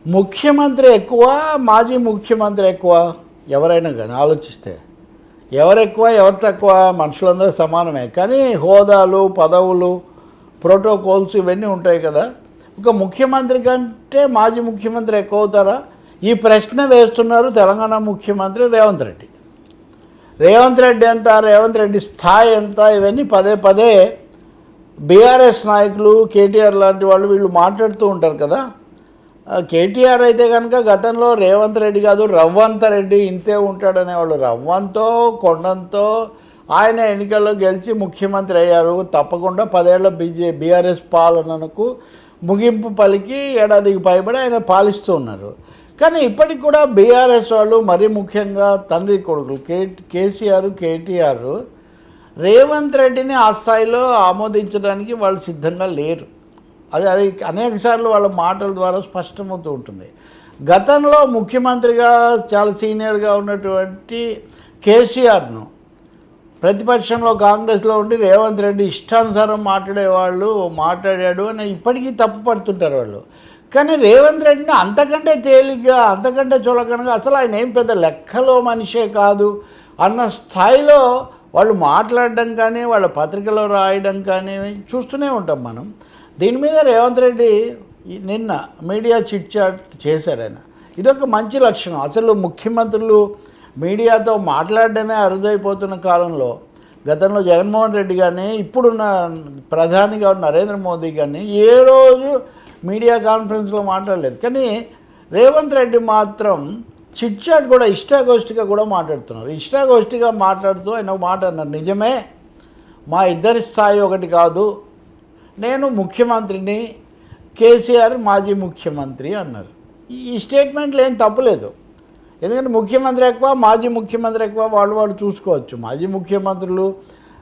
ముఖ్యమంత్రి ఎక్కువ, మాజీ ముఖ్యమంత్రి ఎక్కువ? ఎవరైనా కానీ ఆలోచిస్తే ఎవరు ఎక్కువ ఎవరు తక్కువ? మనుషులందరూ సమానమే, కానీ హోదాలు, పదవులు, ప్రోటోకాల్స్ ఇవన్నీ ఉంటాయి కదా. ఒక ముఖ్యమంత్రి కంటే మాజీ ముఖ్యమంత్రి ఎక్కువ అవుతారా? ఈ ప్రశ్న వేస్తున్నారు తెలంగాణ ముఖ్యమంత్రి రేవంత్ రెడ్డి. రేవంత్ రెడ్డి ఎంత, రేవంత్ రెడ్డి స్థాయి ఎంత, ఇవన్నీ పదే పదే బీఆర్ఎస్ నాయకులు, కేటీఆర్ లాంటి వాళ్ళు వీళ్ళు మాట్లాడుతూ ఉంటారు కదా. కేటీఆర్ అయితే కనుక గతంలో రేవంత్ రెడ్డి కాదు రవ్వంత రెడ్డి ఇంతే ఉంటాడనేవాళ్ళు. రవ్వంతో కొండంతో ఆయన ఎన్నికల్లో గెలిచి ముఖ్యమంత్రి అయ్యారు. తప్పకుండా 10 ఏళ్ల బీఆర్ఎస్ పాలనకు ముగింపు పలికి ఏడాదికి పైబడి ఆయన పాలిస్తూ ఉన్నారు. కానీ ఇప్పటికి కూడా బీఆర్ఎస్ వాళ్ళు, మరీ ముఖ్యంగా తండ్రి కొడుకులు కేసీఆర్, కేటీఆర్ రేవంత్ రెడ్డిని ఆ స్థాయిలో ఆమోదించడానికి వాళ్ళు సిద్ధంగా లేరు. అది అనేక సార్లు వాళ్ళ మాటల ద్వారా స్పష్టమవుతూ ఉంటుంది. గతంలో ముఖ్యమంత్రిగా చాలా సీనియర్గా ఉన్నటువంటి కేసీఆర్ను ప్రతిపక్షంలో కాంగ్రెస్లో ఉండి రేవంత్ రెడ్డి ఇష్టానుసారం మాట్లాడాడు అని ఇప్పటికీ తప్పు పడుతుంటారు వాళ్ళు. కానీ రేవంత్ రెడ్డిని అంతకంటే తేలిగ్గా, అంతకంటే చులకనగా, అసలు ఆయన ఏం పెద్ద లెక్కలో మనిషే కాదు అన్న స్థాయిలో వాళ్ళు మాట్లాడడం కానీ, వాళ్ళ పత్రికలో రాయడం కానీ చూస్తూనే ఉంటాం మనం. దీని మీద రేవంత్ రెడ్డి నిన్న మీడియా చిట్ చాట్ చేశారు. ఆయన ఇదొక మంచి లక్షణం. అసలు ముఖ్యమంత్రులు మీడియాతో మాట్లాడడమే అరుదైపోతున్న కాలంలో గతంలో జగన్మోహన్ రెడ్డి కానీ, ఇప్పుడున్న ప్రధానిగా ఉన్న నరేంద్ర మోదీ కానీ ఏ రోజు మీడియా కాన్ఫరెన్స్లో మాట్లాడలేదు. కానీ రేవంత్ రెడ్డి మాత్రం చిట్ చాట్ కూడా ఇష్టాగోష్ఠిగా కూడా మాట్లాడుతున్నారు. ఇష్టాగోష్ఠిగా మాట్లాడుతూ ఆయన మాట అన్నారు, నిజమే మా ఇద్దరి స్థాయి ఒకటి కాదు, నేను ముఖ్యమంత్రిని, కేసీఆర్ మాజీ ముఖ్యమంత్రి అన్నారు. ఈ స్టేట్మెంట్లు ఏం తప్పులేదు. ఎందుకంటే ముఖ్యమంత్రి ఎక్కువ, మాజీ ముఖ్యమంత్రి ఎక్కువ, వాళ్ళు చూసుకోవచ్చు. మాజీ ముఖ్యమంత్రులు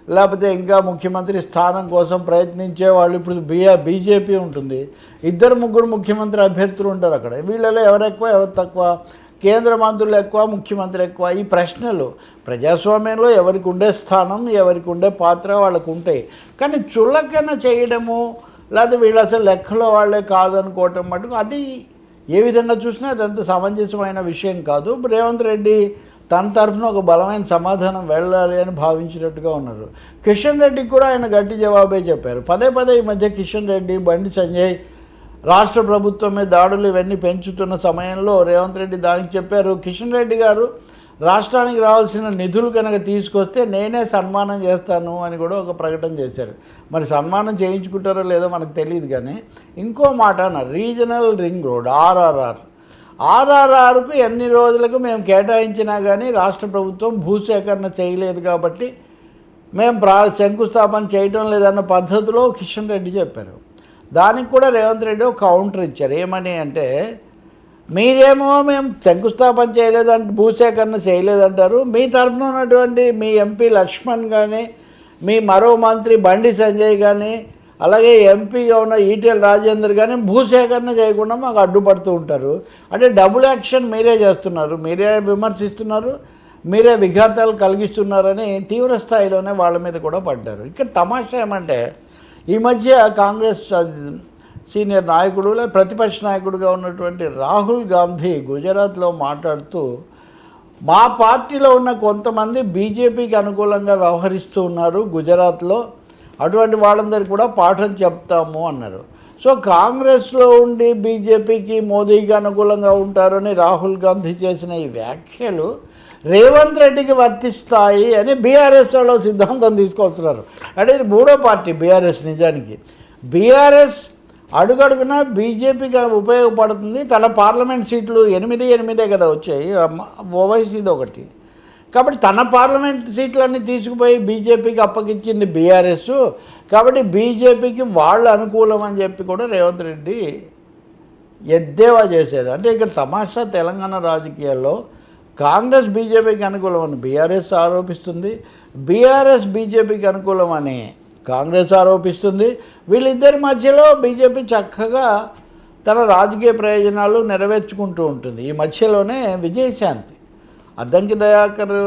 లేకపోతే ఇంకా ముఖ్యమంత్రి స్థానం కోసం ప్రయత్నించే వాళ్ళు ఇప్పుడు బీజేపీ ఉంటుంది. 2-3 ముఖ్యమంత్రి అభ్యర్థులు ఉంటారు అక్కడ. వీళ్ళలో ఎవరు ఎక్కువ ఎవరు తక్కువ? కేంద్ర మంత్రులు ఎక్కువ, ముఖ్యమంత్రి ఎక్కువ? ఈ ప్రశ్నలు ప్రజాస్వామ్యంలో ఎవరికి ఉండే స్థానం, ఎవరికి ఉండే పాత్ర వాళ్ళకు ఉంటాయి. కానీ చులకన చేయడము, లేకపోతే వీళ్ళు అసలు లెక్కలో వాళ్ళే కాదనుకోవటం మటుకు అది ఏ విధంగా చూసినా అదంత సమంజసమైన విషయం కాదు. రేవంత్ రెడ్డి తన తరఫున ఒక బలమైన సమాధానం వెళ్ళాలి అని భావించినట్టుగా ఉన్నారు. కిషన్ రెడ్డికి కూడా ఆయన గట్టి జవాబే చెప్పారు. పదే ఈ మధ్య కిషన్ రెడ్డి, బండి సంజయ్ రాష్ట్ర ప్రభుత్వం మీద దాడులు ఇవన్నీ పెంచుతున్న సమయంలో రేవంత్ రెడ్డి దానికి చెప్పారు, కిషన్ రెడ్డి గారు రాష్ట్రానికి రావాల్సిన నిధులు కనుక తీసుకొస్తే నేనే సన్మానం చేస్తాను అని కూడా ఒక ప్రకటన చేశారు. మరి సన్మానం చేయించుకుంటారో లేదో మనకు తెలియదు. కానీ ఇంకో మాట అన్నారు, రీజనల్ రింగ్ రోడ్ ఆర్ఆర్ఆర్కు ఎన్ని రోజులకు మేము కేటాయించినా కానీ రాష్ట్ర ప్రభుత్వం భూసేకరణ చేయలేదు కాబట్టి మేము శంకుస్థాపన చేయటం లేదన్న పద్ధతిలో కిషన్ రెడ్డి చెప్పారు. దానికి కూడా రేవంత్ రెడ్డి ఒక కౌంటర్ ఇచ్చారు. ఏమని అంటే, మీరేమో మేము శంకుస్థాపన చేయలేదంటే, భూసేకరణ చేయలేదంటారు, మీ తరఫున ఉన్నటువంటి మీ ఎంపీ లక్ష్మణ్ కానీ, మీ మరో మంత్రి బండి సంజయ్ కానీ, అలాగే ఎంపీగా ఉన్న ఈటెల రాజేందర్ కానీ భూసేకరణ చేయకుండా మాకు అడ్డుపడుతూ ఉంటారు. అంటే డబుల్ యాక్షన్ మీరే చేస్తున్నారు, మీరే విమర్శిస్తున్నారు, మీరే విఘాతాలు కలిగిస్తున్నారని తీవ్ర స్థాయిలోనే వాళ్ళ మీద కూడా పడ్డారు. ఇక్కడ తమాషా ఏమంటే, ఈ మధ్య కాంగ్రెస్ సీనియర్ నాయకుడు లేదా ప్రతిపక్ష నాయకుడిగా ఉన్నటువంటి రాహుల్ గాంధీ గుజరాత్లో మాట్లాడుతూ, మా పార్టీలో ఉన్న కొంతమంది బీజేపీకి అనుకూలంగా వ్యవహరిస్తూ ఉన్నారు గుజరాత్లో, అటువంటి వాళ్ళందరికీ కూడా పాఠం చెప్తాము అన్నారు. సో కాంగ్రెస్లో ఉండి బీజేపీకి, మోదీకి అనుకూలంగా ఉంటారని రాహుల్ గాంధీ చేసిన ఈ వ్యాఖ్యలు రేవంత్ రెడ్డికి వర్తిస్తాయి అని బీఆర్ఎస్ వాళ్ళు సిద్ధాంతం తీసుకొస్తున్నారు. అంటే ఇది మూడో పార్టీ బీఆర్ఎస్. నిజానికి బీఆర్ఎస్ అడుగడుగునా బీజేపీకి ఉపయోగపడుతుంది. తన పార్లమెంట్ సీట్లు 8 కదా వచ్చాయి, ఓవైసీది ఒకటి. కాబట్టి తన పార్లమెంట్ సీట్లన్నీ తీసుకుపోయి బీజేపీకి అప్పగించింది బీఆర్ఎస్. కాబట్టి బీజేపీకి వాళ్ళు అనుకూలం అని చెప్పి కూడా రేవంత్ రెడ్డి ఎద్దేవా చేశారు. అంటే ఇక్కడ తమాషా తెలంగాణ రాజకీయాల్లో కాంగ్రెస్ బీజేపీకి అనుకూలం అని బీఆర్ఎస్ ఆరోపిస్తుంది, బీఆర్ఎస్ బీజేపీకి అనుకూలం అని కాంగ్రెస్ ఆరోపిస్తుంది. వీళ్ళిద్దరి మధ్యలో బీజేపీ చక్కగా తన రాజకీయ ప్రయోజనాలు నెరవేర్చుకుంటూ ఉంటుంది. ఈ మధ్యలోనే విజయశాంతి, అద్దంకి దయాకర్,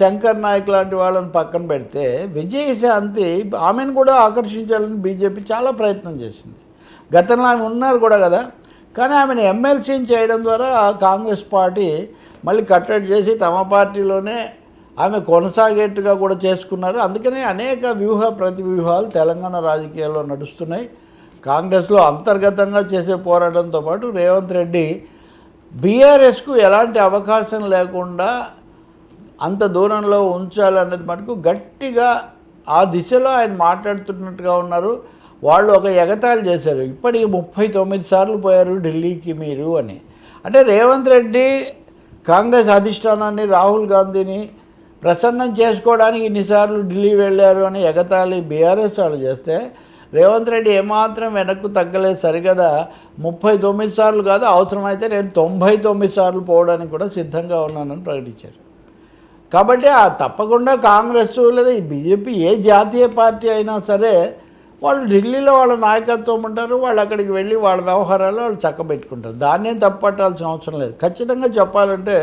శంకర్ నాయక్ లాంటి వాళ్ళని పక్కన పెడితే విజయశాంతి ఆమెను కూడా ఆకర్షించాలని బీజేపీ చాలా ప్రయత్నం చేసింది. గతంలో ఆమె ఉన్నారు కూడా కదా. కానీ ఆమెను ఎమ్మెల్సీని చేయడం ద్వారా కాంగ్రెస్ పార్టీ మళ్ళీ కట్టడి చేసి తమ పార్టీలోనే ఆమె కొనసాగేట్టుగా కూడా చేసుకున్నారు. అందుకనే అనేక ప్రతివ్యూహాలు తెలంగాణ రాజకీయాల్లో నడుస్తున్నాయి. కాంగ్రెస్లో అంతర్గతంగా చేసే పోరాటంతో పాటు రేవంత్ రెడ్డి బీఆర్ఎస్కు ఎలాంటి అవకాశం లేకుండా అంత దూరంలో ఉంచాలనేది మటుకు గట్టిగా ఆ దిశలో ఆయన మాట్లాడుతున్నట్టుగా ఉన్నారు. వాళ్ళు ఒక ఎగతాళి చేశారు, ఇప్పటికి 39 సార్లు పోయారు ఢిల్లీకి మీరు అని. అంటే రేవంత్ రెడ్డి కాంగ్రెస్ అధిష్టానాన్ని, రాహుల్ గాంధీని ప్రసన్నం చేసుకోవడానికి ఇన్నిసార్లు ఢిల్లీ వెళ్ళారు అని ఎగతాళి బీఆర్ఎస్ వాళ్ళు చేస్తే, రేవంత్ రెడ్డి ఏమాత్రం వెనక్కు తగ్గలేదు. సరిగదా 39 సార్లు కాదు, అవసరమైతే నేను 99 సార్లు పోవడానికి కూడా సిద్ధంగా ఉన్నానని ప్రకటించారు. కాబట్టి తప్పకుండా కాంగ్రెస్ లేదా బీజేపీ ఏ జాతీయ పార్టీ అయినా సరే వాళ్ళు ఢిల్లీలో వాళ్ళ నాయకత్వం ఉంటారు. వాళ్ళు అక్కడికి వెళ్ళి వాళ్ళ వ్యవహారాలు వాళ్ళు చక్కబెట్టుకుంటారు. దాన్నేం తప్పట్టాల్సిన అవసరం లేదు. ఖచ్చితంగా చెప్పాలంటే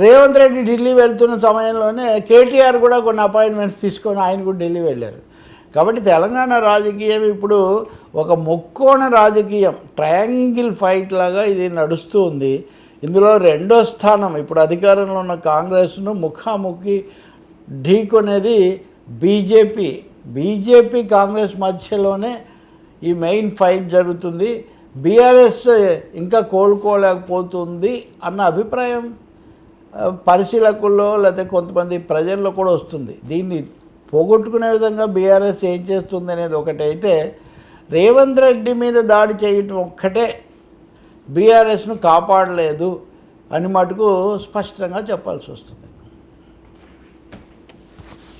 రేవంత్ రెడ్డి ఢిల్లీ వెళ్తున్న సమయంలోనే కేటీఆర్ కూడా కొన్ని అపాయింట్మెంట్స్ తీసుకొని ఆయన కూడా ఢిల్లీ వెళ్ళారు. కాబట్టి తెలంగాణ రాజకీయం ఇప్పుడు ఒక ముక్కోణ రాజకీయం, ట్రయాంగిల్ ఫైట్ లాగా ఇది నడుస్తూ ఉంది. ఇందులో రెండో స్థానం ఇప్పుడు అధికారంలో ఉన్న కాంగ్రెస్ను ముఖాముఖి ఢీకొనేది బీజేపీ కాంగ్రెస్ మధ్యలోనే ఈ మెయిన్ ఫైట్ జరుగుతుంది. బీఆర్ఎస్ ఇంకా కోలుకోలేకపోతుంది అన్న అభిప్రాయం పరిశీలకుల్లో లేకపోతే కొంతమంది ప్రజల్లో కూడా వస్తుంది. దీన్ని పోగొట్టుకునే విధంగా బీఆర్ఎస్ ఏం చేస్తుంది అనేది ఒకటైతే, రేవంత్ రెడ్డి మీద దాడి చేయటం ఒక్కటే బీఆర్ఎస్ను కాపాడలేదు అని మటుకు స్పష్టంగా చెప్పాల్సి వస్తుంది.